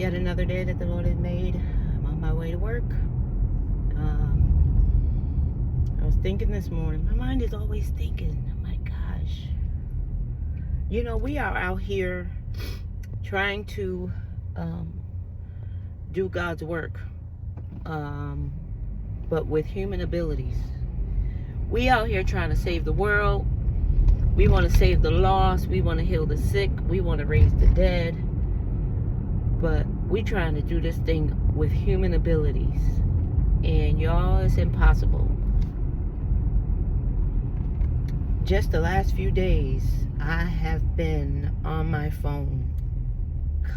Yet another day that the Lord has made. I'm on my way to work. I was thinking this morning. My mind is always thinking. Oh my gosh. You know, we are out here trying to do God's work, but with human abilities. We out here trying to save the world. We want to save the lost. We want to heal the sick. We want to raise the dead. But we trying to do this thing with human abilities. And y'all, it's impossible. Just the last few days, I have been on my phone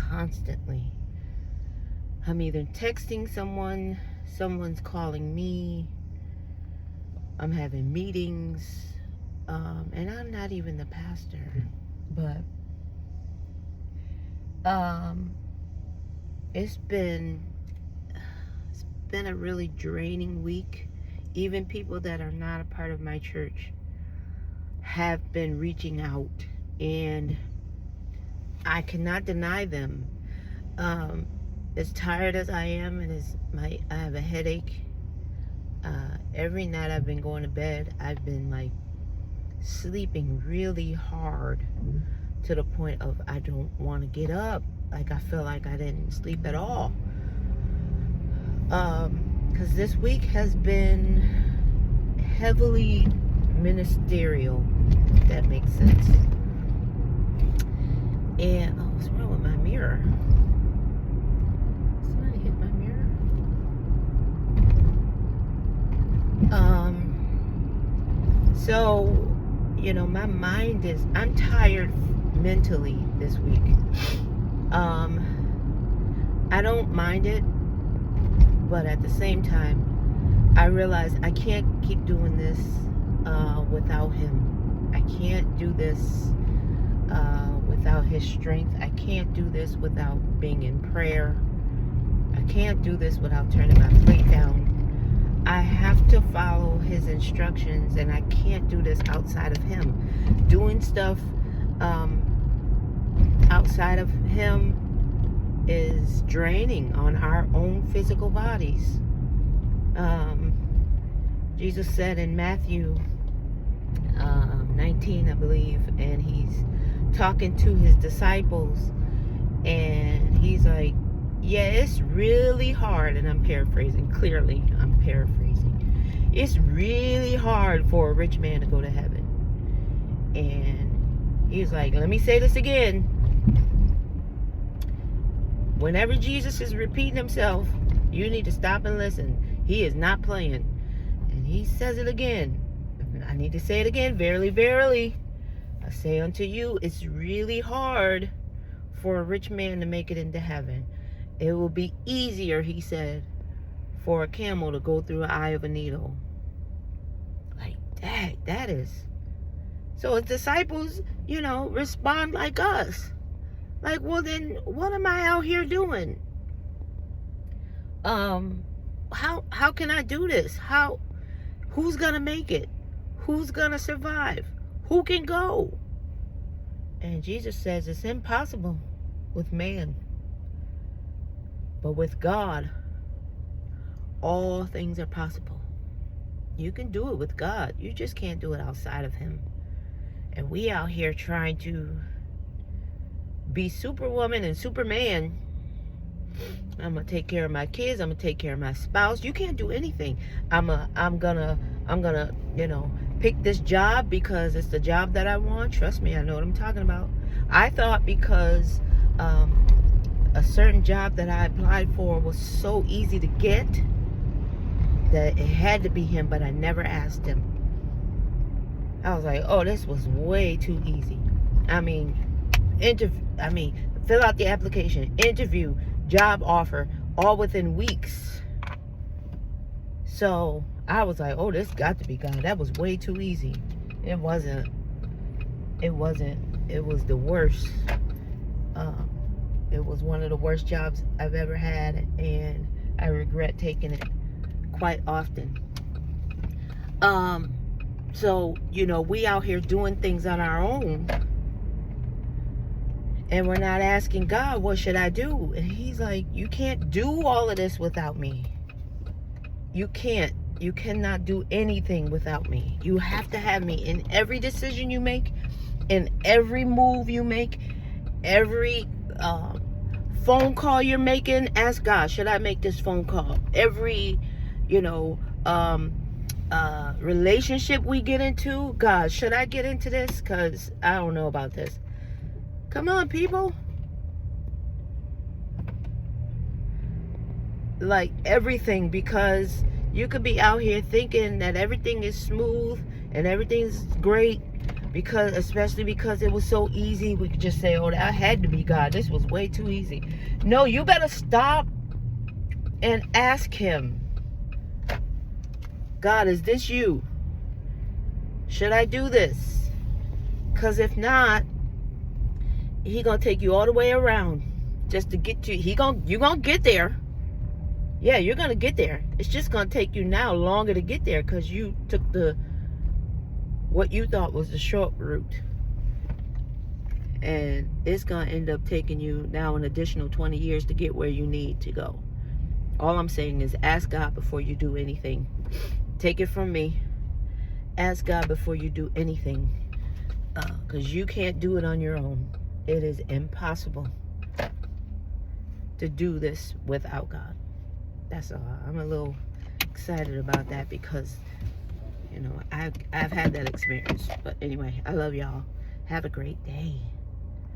constantly. I'm either texting someone, someone's calling me, I'm having meetings, and I'm not even the pastor, but it's been a really draining week. Even people that are not a part of my church have been reaching out, and I cannot deny them. As tired as I am, and I have a headache. Every night I've been going to bed, I've been like sleeping really hard to the point of I don't want to get up. Like I feel like I didn't sleep at all. Because this week has been heavily ministerial, if that makes sense. And what's wrong with my mirror? Somebody hit my mirror. So you know, my mind I'm tired mentally this week. I don't mind it, but at the same time I realize I can't keep doing this without him. I can't do this without his strength. I can't do this without being in prayer. I can't do this without turning my plate down. I have to follow his instructions, and I can't do this outside of him. Doing stuff outside of him is draining on our own physical bodies. Jesus said in Matthew 19, I believe, and he's talking to his disciples, and he's like, yeah, it's really hard, and I'm paraphrasing, clearly I'm paraphrasing. It's really hard for a rich man to go to heaven. And he's like, let me say this again. Whenever Jesus is repeating himself, you need to stop and listen. He is not playing. And he says it again. I need to say it again. Verily, verily, I say unto you, it's really hard for a rich man to make it into heaven. It will be easier, he said, for a camel to go through the eye of a needle. Like that is. So his disciples, you know, respond like us. Like, well then, what am I out here doing? How can I do this? Who's gonna make it? Who's gonna survive? Who can go? And Jesus says it's impossible with man. But with God, all things are possible. You can do it with God. You just can't do it outside of him. And we out here trying to be Superwoman and Superman. I'm gonna take care of my kids. I'm gonna take care of my spouse. You can't do anything. I'm gonna, you know, pick this job because it's the job that I want. Trust me, I know what I'm talking about. I thought because a certain job that I applied for was so easy to get that it had to be him, but I never asked him. I was like, oh, this was way too easy. I mean, fill out the application, interview, job offer, all within weeks. So I was like, oh, this got to be God. That was way too easy. It wasn't. It was the worst. It was one of the worst jobs I've ever had, and I regret taking it quite often. So, you know, we out here doing things on our own, And we're not asking God, what should I do? And he's like, you can't do all of this without me. You can't. You cannot do anything without me. You have to have me in every decision you make, in every move you make, every phone call you're making. Ask God, should I make this phone call? Every, relationship we get into, God, should I get into this? Because I don't know about this. Come on, people. Like everything, because you could be out here thinking that everything is smooth and everything's great, especially because it was so easy. We could just say, oh, that had to be God. This was way too easy. No, you better stop and ask him, God, is this you? Should I do this? Because if not, he gonna take you all the way around just to get you. You gonna get there. Yeah, you're gonna get there. It's just gonna take you now longer to get there because you took what you thought was the short route, and it's gonna end up taking you now an additional 20 years to get where you need to go. All I'm saying is ask God before you do anything. Take it from me. Ask God before you do anything, because you can't do it on your own. It is impossible to do this without God. That's all. I'm a little excited about that because, I've had that experience. But anyway, I love y'all. Have a great day.